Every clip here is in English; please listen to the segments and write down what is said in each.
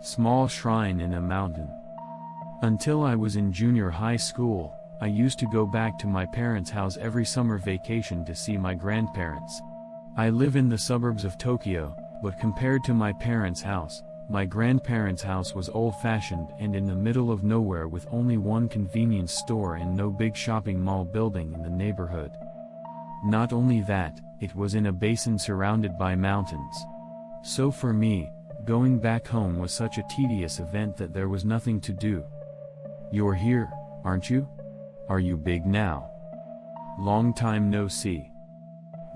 Small shrine in a mountain. Until I was in junior high school, I used to go back to my parents' house every summer vacation to see my grandparents. I live in the suburbs of Tokyo, but compared to my parents' house, my grandparents' house was old-fashioned and in the middle of nowhere with only one convenience store and no big shopping mall building in the neighborhood. Not only that, it was in a basin surrounded by mountains. So for me, going back home was such a tedious event that there was nothing to do. You're here, aren't you? Are you big now? Long time no see.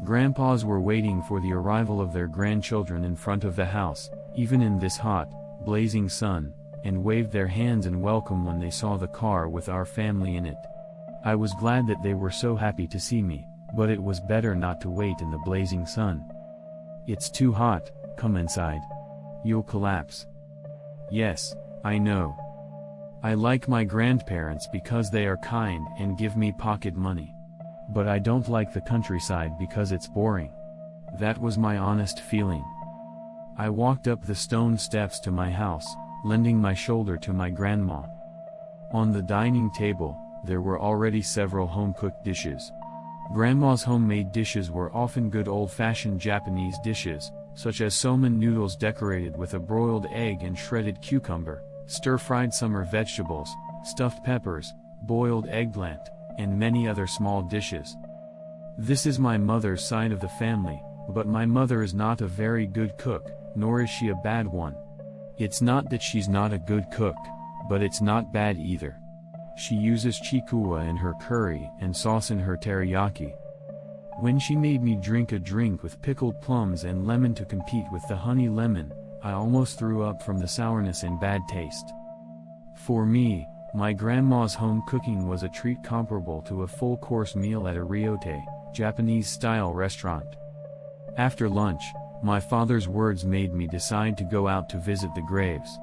Grandpas were waiting for the arrival of their grandchildren in front of the house, even in this hot, blazing sun, and waved their hands in welcome when they saw the car with our family in it. I was glad that they were so happy to see me, but it was better not to wait in the blazing sun. It's too hot, come inside. You'll collapse. Yes, I know. I like my grandparents because they are kind and give me pocket money. But I don't like the countryside because it's boring. That was my honest feeling. I walked up the stone steps to my house, lending my shoulder to my grandma. On the dining table, there were already several home-cooked dishes. Grandma's homemade dishes were often good old-fashioned Japanese dishes, such as somen noodles decorated with a broiled egg and shredded cucumber, stir-fried summer vegetables, stuffed peppers, boiled eggplant, and many other small dishes. This is my mother's side of the family, but my mother is not a very good cook, nor is she a bad one. It's not that she's not a good cook, but it's not bad either. She uses chikuwa in her curry and sauce in her teriyaki. When she made me drink a drink with pickled plums and lemon to compete with the honey lemon, I almost threw up from the sourness and bad taste. For me, my grandma's home cooking was a treat comparable to a full-course meal at a ryote, Japanese-style restaurant. After lunch, my father's words made me decide to go out to visit the graves.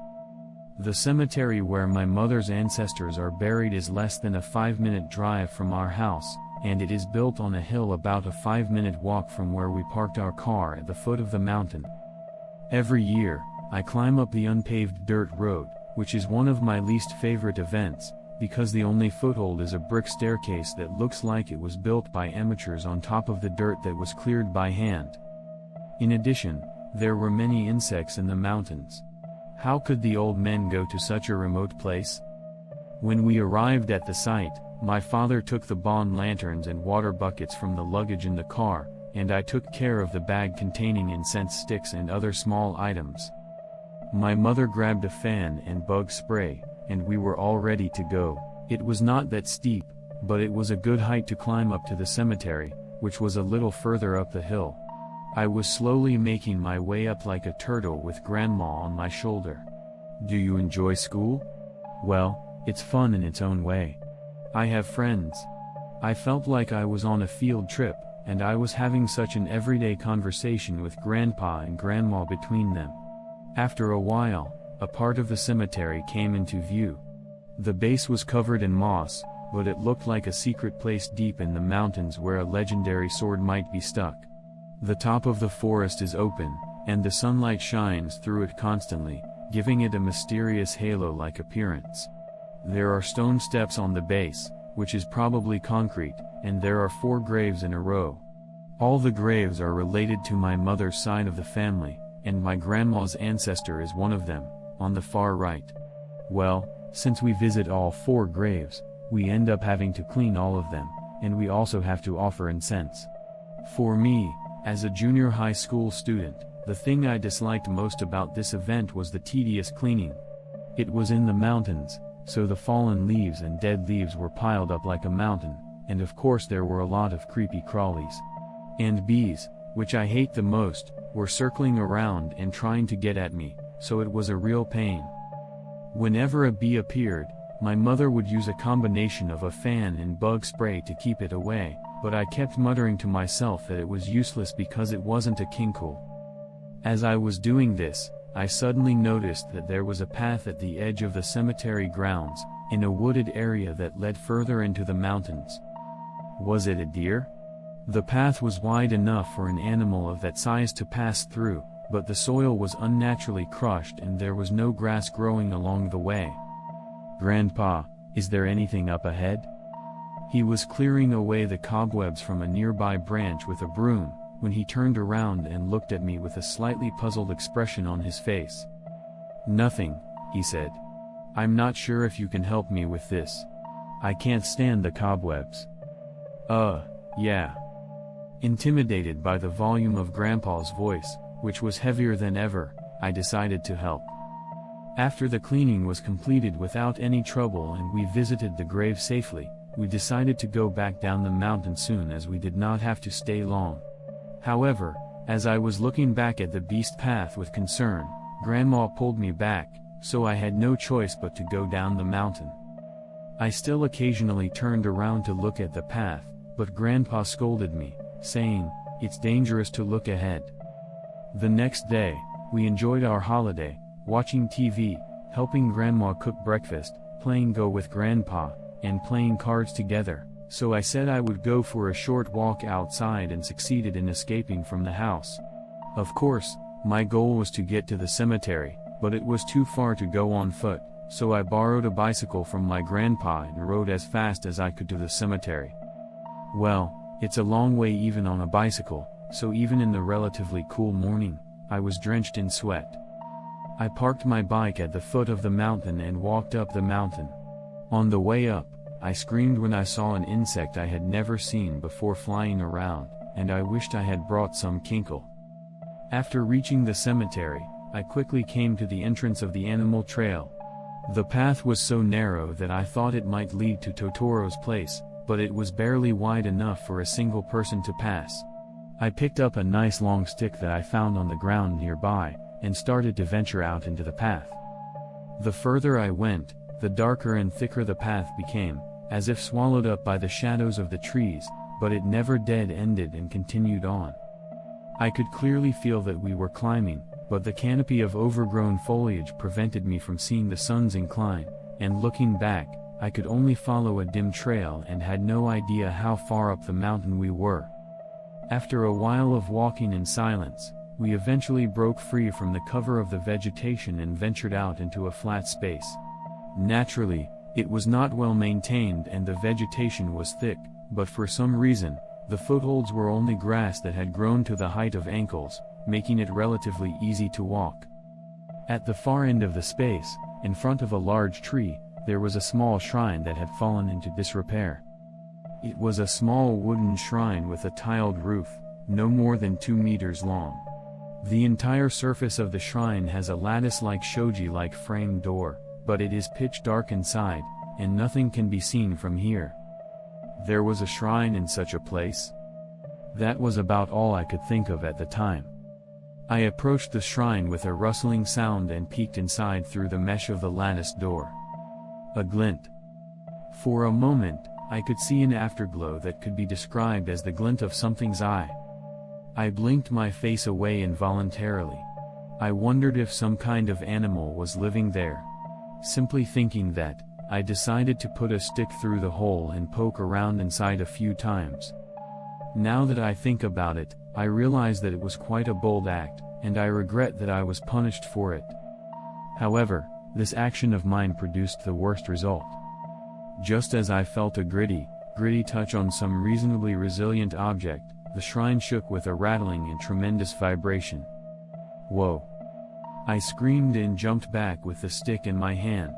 The cemetery where my mother's ancestors are buried is less than a 5-minute drive from our house, and it is built on a hill about a 5-minute walk from where we parked our car at the foot of the mountain. Every year, I climb up the unpaved dirt road, which is one of my least favorite events, because the only foothold is a brick staircase that looks like it was built by amateurs on top of the dirt that was cleared by hand. In addition, there were many insects in the mountains. How could the old men go to such a remote place? When we arrived at the site, my father took the bond lanterns and water buckets from the luggage in the car, and I took care of the bag containing incense sticks and other small items. My mother grabbed a fan and bug spray, and we were all ready to go. It was not that steep, but it was a good height to climb up to the cemetery, which was a little further up the hill. I was slowly making my way up like a turtle with Grandma on my shoulder. Do you enjoy school? Well, it's fun in its own way. I have friends. I felt like I was on a field trip, and I was having such an everyday conversation with Grandpa and Grandma between them. After a while, a part of the cemetery came into view. The base was covered in moss, but it looked like a secret place deep in the mountains where a legendary sword might be stuck. The top of the forest is open, and the sunlight shines through it constantly, giving it a mysterious halo-like appearance. There are stone steps on the base, which is probably concrete, and there are 4 graves in a row. All the graves are related to my mother's side of the family, and my grandma's ancestor is one of them, on the far right. Well, since we visit all 4 graves, we end up having to clean all of them, and we also have to offer incense. For me, as a junior high school student, the thing I disliked most about this event was the tedious cleaning. It was in the mountains, so the fallen leaves and dead leaves were piled up like a mountain, and of course there were a lot of creepy crawlies. And bees, which I hate the most, were circling around and trying to get at me, so it was a real pain. Whenever a bee appeared, my mother would use a combination of a fan and bug spray to keep it away, but I kept muttering to myself that it was useless because it wasn't a kinkle. As I was doing this, I suddenly noticed that there was a path at the edge of the cemetery grounds, in a wooded area that led further into the mountains. Was it a deer? The path was wide enough for an animal of that size to pass through, but the soil was unnaturally crushed and there was no grass growing along the way. "Grandpa, is there anything up ahead?" He was clearing away the cobwebs from a nearby branch with a broom, when he turned around and looked at me with a slightly puzzled expression on his face. "Nothing," he said. "I'm not sure if you can help me with this. I can't stand the cobwebs." Yeah." Intimidated by the volume of Grandpa's voice, which was heavier than ever, I decided to help. After the cleaning was completed without any trouble and we visited the grave safely, we decided to go back down the mountain soon as we did not have to stay long. However, as I was looking back at the beast path with concern, Grandma pulled me back, so I had no choice but to go down the mountain. I still occasionally turned around to look at the path, but Grandpa scolded me, saying, "It's dangerous to look ahead." The next day, we enjoyed our holiday, watching TV, helping Grandma cook breakfast, playing Go with Grandpa, and playing cards together, so I said I would go for a short walk outside and succeeded in escaping from the house. Of course, my goal was to get to the cemetery, but it was too far to go on foot, so I borrowed a bicycle from my grandpa and rode as fast as I could to the cemetery. Well, it's a long way even on a bicycle, so even in the relatively cool morning, I was drenched in sweat. I parked my bike at the foot of the mountain and walked up the mountain. On the way up, I screamed when I saw an insect I had never seen before flying around, and I wished I had brought some kinkle. After reaching the cemetery, I quickly came to the entrance of the animal trail. The path was so narrow that I thought it might lead to Totoro's place, but it was barely wide enough for a single person to pass. I picked up a nice long stick that I found on the ground nearby, and started to venture out into the path. The further I went, the darker and thicker the path became, as if swallowed up by the shadows of the trees, but it never dead-ended and continued on. I could clearly feel that we were climbing, but the canopy of overgrown foliage prevented me from seeing the sun's incline, and looking back, I could only follow a dim trail and had no idea how far up the mountain we were. After a while of walking in silence, we eventually broke free from the cover of the vegetation and ventured out into a flat space. Naturally, it was not well maintained and the vegetation was thick, but for some reason, the footholds were only grass that had grown to the height of ankles, making it relatively easy to walk. At the far end of the space, in front of a large tree, there was a small shrine that had fallen into disrepair. It was a small wooden shrine with a tiled roof, no more than 2 meters long. The entire surface of the shrine has a lattice-like shoji-like frame door, but it is pitch dark inside, and nothing can be seen from here. There was a shrine in such a place? That was about all I could think of at the time. I approached the shrine with a rustling sound and peeked inside through the mesh of the lattice door. A glint. For a moment, I could see an afterglow that could be described as the glint of something's eye. I blinked my face away involuntarily. I wondered if some kind of animal was living there. Simply thinking that, I decided to put a stick through the hole and poke around inside a few times. Now that I think about it, I realize that it was quite a bold act, and I regret that I was punished for it. However, this action of mine produced the worst result. Just as I felt a gritty touch on some reasonably resilient object, the shrine shook with a rattling and tremendous vibration. Whoa! I screamed and jumped back with the stick in my hand.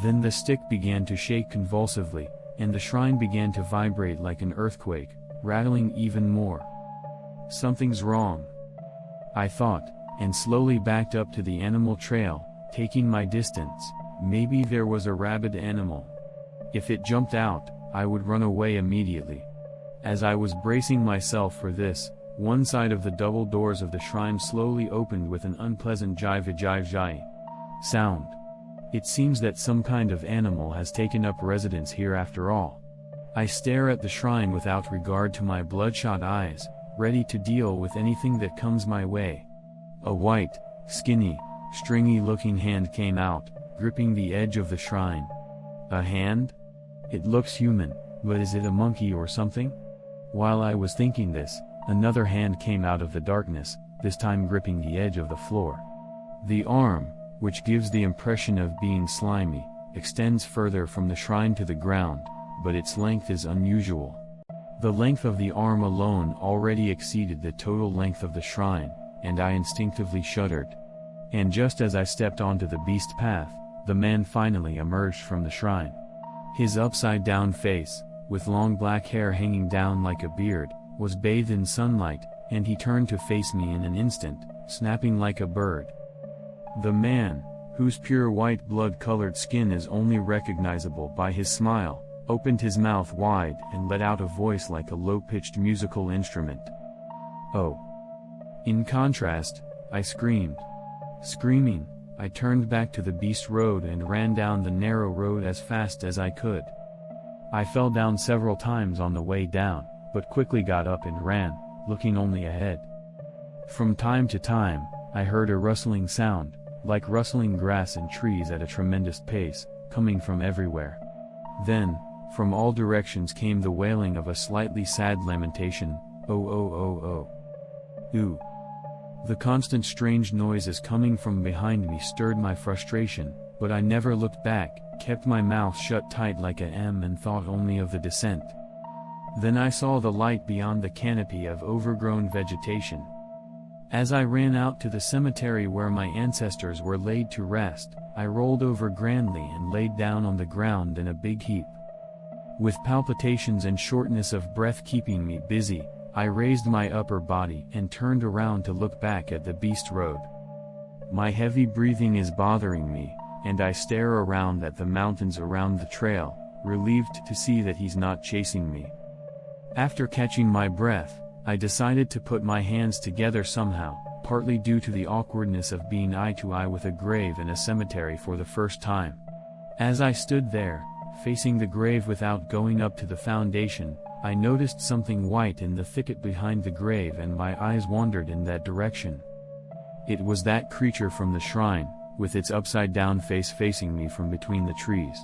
Then the stick began to shake convulsively, and the shrine began to vibrate like an earthquake, rattling even more. Something's wrong, I thought, and slowly backed up to the animal trail, taking my distance. Maybe there was a rabid animal. If it jumped out, I would run away immediately. As I was bracing myself for this, one side of the double doors of the shrine slowly opened with an unpleasant jive sound. It seems that some kind of animal has taken up residence here after all. I stare at the shrine without regard to my bloodshot eyes, ready to deal with anything that comes my way. A white, skinny, stringy-looking hand came out, gripping the edge of the shrine. A hand? It looks human, but is it a monkey or something? While I was thinking this, another hand came out of the darkness, this time gripping the edge of the floor. The arm, which gives the impression of being slimy, extends further from the shrine to the ground, but its length is unusual. The length of the arm alone already exceeded the total length of the shrine, and I instinctively shuddered. And just as I stepped onto the beast path, the man finally emerged from the shrine. His upside-down face, with long black hair hanging down like a beard, was bathed in sunlight, and he turned to face me in an instant, snapping like a bird. The man, whose pure white blood-colored skin is only recognizable by his smile, opened his mouth wide and let out a voice like a low-pitched musical instrument. "Oh!" In contrast, I screamed. Screaming, I turned back to the beast road and ran down the narrow road as fast as I could. I fell down several times on the way down, but quickly got up and ran, looking only ahead. From time to time, I heard a rustling sound, like rustling grass and trees at a tremendous pace, coming from everywhere. Then, from all directions came the wailing of a slightly sad lamentation, "Oh oh oh oh. Ooh." The constant strange noises coming from behind me stirred my frustration, but I never looked back, kept my mouth shut tight like a M and thought only of the descent. Then I saw the light beyond the canopy of overgrown vegetation. As I ran out to the cemetery where my ancestors were laid to rest, I rolled over grandly and laid down on the ground in a big heap. With palpitations and shortness of breath keeping me busy, I raised my upper body and turned around to look back at the beast road. My heavy breathing is bothering me, and I stare around at the mountains around the trail, relieved to see that he's not chasing me. After catching my breath, I decided to put my hands together somehow, partly due to the awkwardness of being eye to eye with a grave in a cemetery for the first time. As I stood there, facing the grave without going up to the foundation, I noticed something white in the thicket behind the grave and my eyes wandered in that direction. It was that creature from the shrine, with its upside-down face facing me from between the trees.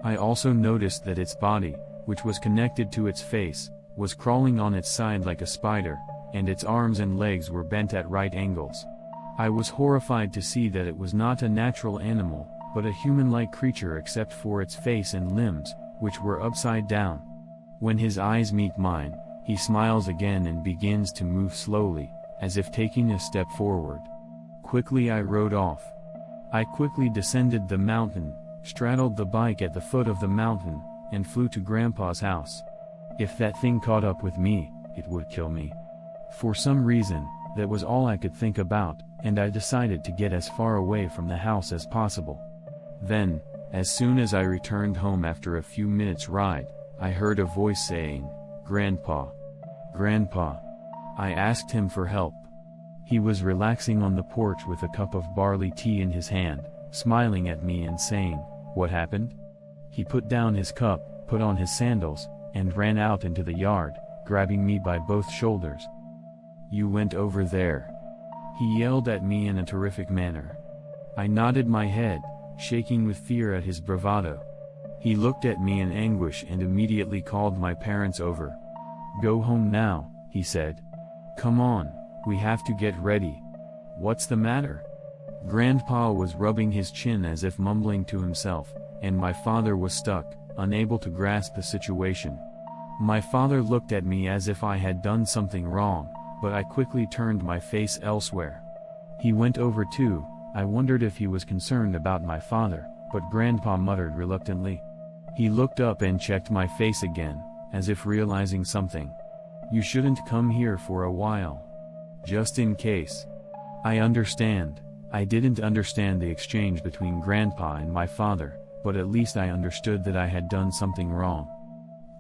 I also noticed that its body, which was connected to its face, was crawling on its side like a spider, and its arms and legs were bent at right angles. I was horrified to see that it was not a natural animal, but a human-like creature except for its face and limbs, which were upside down. When his eyes meet mine, he smiles again and begins to move slowly, as if taking a step forward. Quickly I rode off. I quickly descended the mountain, straddled the bike at the foot of the mountain, and flew to Grandpa's house. If that thing caught up with me, it would kill me. For some reason, that was all I could think about, and I decided to get as far away from the house as possible. Then, as soon as I returned home after a few minutes' ride, I heard a voice saying, "Grandpa. Grandpa." I asked him for help. He was relaxing on the porch with a cup of barley tea in his hand, smiling at me and saying, "What happened?" He put down his cup, put on his sandals, and ran out into the yard, grabbing me by both shoulders. "You went over there," he yelled at me in a terrific manner. I nodded my head, shaking with fear at his bravado. He looked at me in anguish and immediately called my parents over. "Go home now," he said. "Come on, we have to get ready." "What's the matter?" Grandpa was rubbing his chin as if mumbling to himself, and my father was stuck, unable to grasp the situation. My father looked at me as if I had done something wrong, but I quickly turned my face elsewhere. He went over too. I wondered if he was concerned about my father, but Grandpa muttered reluctantly. He looked up and checked my face again, as if realizing something. "You shouldn't come here for a while. Just in case." I understand. I didn't understand the exchange between Grandpa and my father, but at least I understood that I had done something wrong.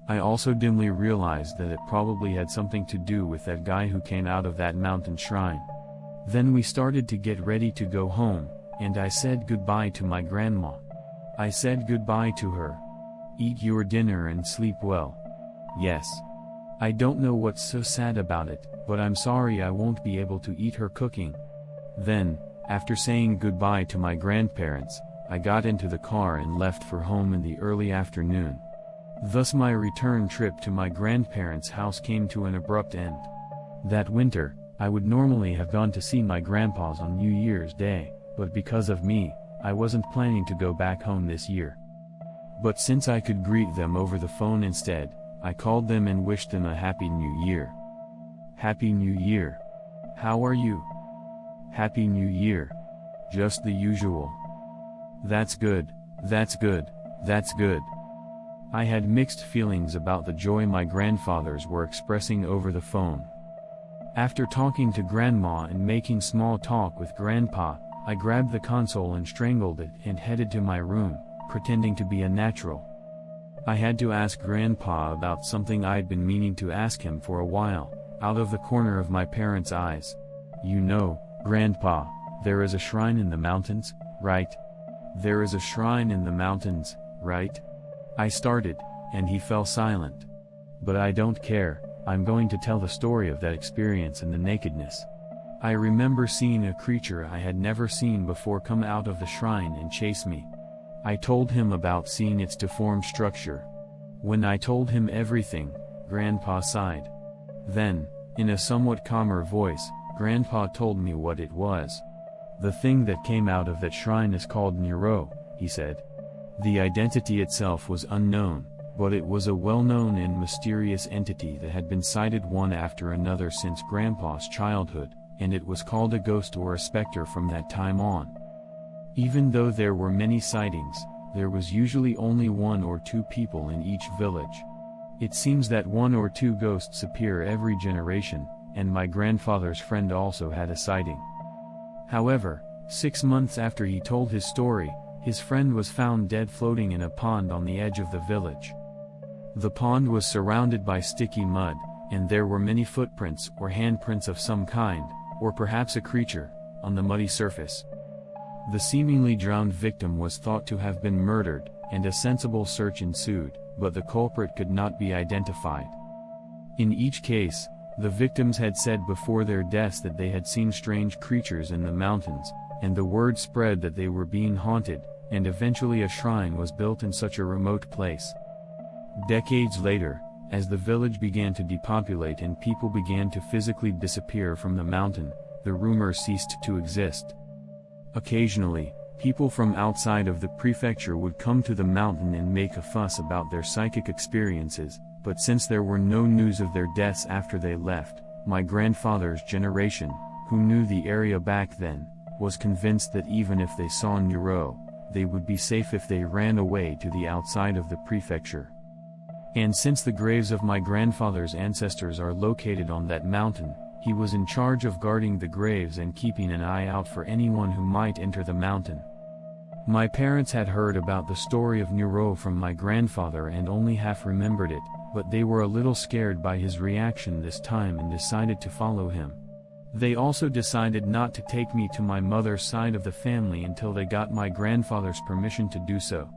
I also dimly realized that it probably had something to do with that guy who came out of that mountain shrine. Then we started to get ready to go home, and I said goodbye to my grandma. I said goodbye to her. "Eat your dinner and sleep well." "Yes." I don't know what's so sad about it, but I'm sorry I won't be able to eat her cooking. Then, after saying goodbye to my grandparents, I got into the car and left for home in the early afternoon. Thus my return trip to my grandparents' house came to an abrupt end. That winter, I would normally have gone to see my grandpas on New Year's Day, but because of me, I wasn't planning to go back home this year. But since I could greet them over the phone instead, I called them and wished them a Happy New Year. Happy New Year. How are you? Happy New Year. Just the usual. That's good, that's good, that's good. I had mixed feelings about the joy my grandfathers were expressing over the phone. After talking to Grandma and making small talk with Grandpa, I grabbed the console and strangled it and headed to my room, pretending to be a natural. I had to ask Grandpa about something I'd been meaning to ask him for a while, out of the corner of my parents' eyes. You know, Grandpa, there is a shrine in the mountains, right? There is a shrine in the mountains, right? I started, and he fell silent. But I don't care, I'm going to tell the story of that experience in the nakedness. I remember seeing a creature I had never seen before come out of the shrine and chase me. I told him about seeing its deformed structure. When I told him everything, Grandpa sighed. Then, in a somewhat calmer voice, Grandpa told me what it was. The thing that came out of that shrine is called Nero, he said. The identity itself was unknown, but it was a well-known and mysterious entity that had been sighted one after another since Grandpa's childhood, and it was called a ghost or a specter from that time on. Even though there were many sightings, there was usually only 1 or 2 people in each village. It seems that 1 or 2 ghosts appear every generation, and my grandfather's friend also had a sighting. However, 6 months after he told his story, his friend was found dead floating in a pond on the edge of the village. The pond was surrounded by sticky mud, and there were many footprints or handprints of some kind, or perhaps a creature, on the muddy surface. The seemingly drowned victim was thought to have been murdered, and a sensible search ensued, but the culprit could not be identified. In each case, the victims had said before their deaths that they had seen strange creatures in the mountains, and the word spread that they were being haunted, and eventually a shrine was built in such a remote place. Decades later, as the village began to depopulate and people began to physically disappear from the mountain, the rumor ceased to exist. Occasionally, people from outside of the prefecture would come to the mountain and make a fuss about their psychic experiences, but since there were no news of their deaths after they left, my grandfather's generation, who knew the area back then, was convinced that even if they saw Nero, they would be safe if they ran away to the outside of the prefecture. And since the graves of my grandfather's ancestors are located on that mountain, he was in charge of guarding the graves and keeping an eye out for anyone who might enter the mountain. My parents had heard about the story of Nero from my grandfather and only half remembered it, but they were a little scared by his reaction this time and decided to follow him. They also decided not to take me to my mother's side of the family until they got my grandfather's permission to do so.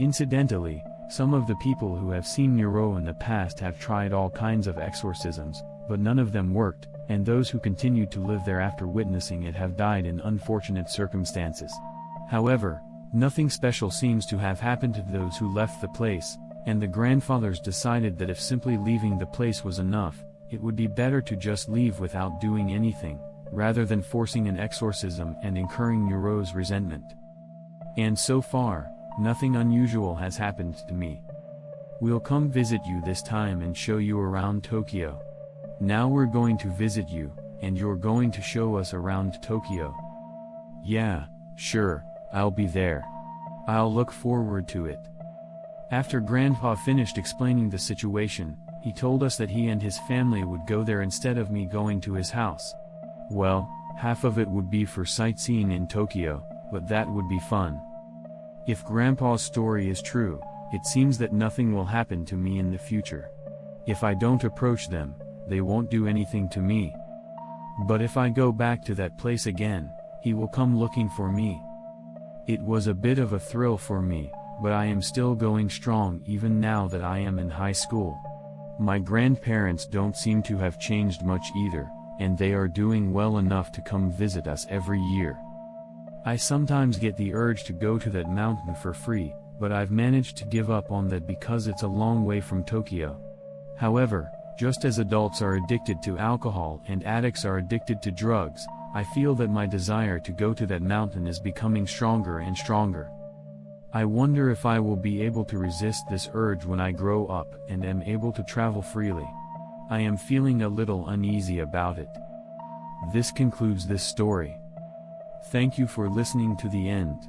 Incidentally, some of the people who have seen Nero in the past have tried all kinds of exorcisms, but none of them worked, and those who continued to live there after witnessing it have died in unfortunate circumstances. However, nothing special seems to have happened to those who left the place, and the grandfathers decided that if simply leaving the place was enough, it would be better to just leave without doing anything, rather than forcing an exorcism and incurring Nero's resentment. And so far, nothing unusual has happened to me. We'll come visit you this time and show you around Tokyo. Now we're going to visit you, and you're going to show us around Tokyo. Yeah, sure, I'll be there. I'll look forward to it. After Grandpa finished explaining the situation, he told us that he and his family would go there instead of me going to his house. Well, half of it would be for sightseeing in Tokyo, but that would be fun. If Grandpa's story is true, it seems that nothing will happen to me in the future. If I don't approach them, they won't do anything to me. But if I go back to that place again, he will come looking for me. It was a bit of a thrill for me, but I am still going strong even now that I am in high school. My grandparents don't seem to have changed much either, and they are doing well enough to come visit us every year. I sometimes get the urge to go to that mountain for free, but I've managed to give up on that because it's a long way from Tokyo. However, Just as adults are addicted to alcohol and addicts are addicted to drugs, I feel that my desire to go to that mountain is becoming stronger and stronger. I wonder if I will be able to resist this urge when I grow up and am able to travel freely. I am feeling a little uneasy about it. This concludes this story. Thank you for listening to the end.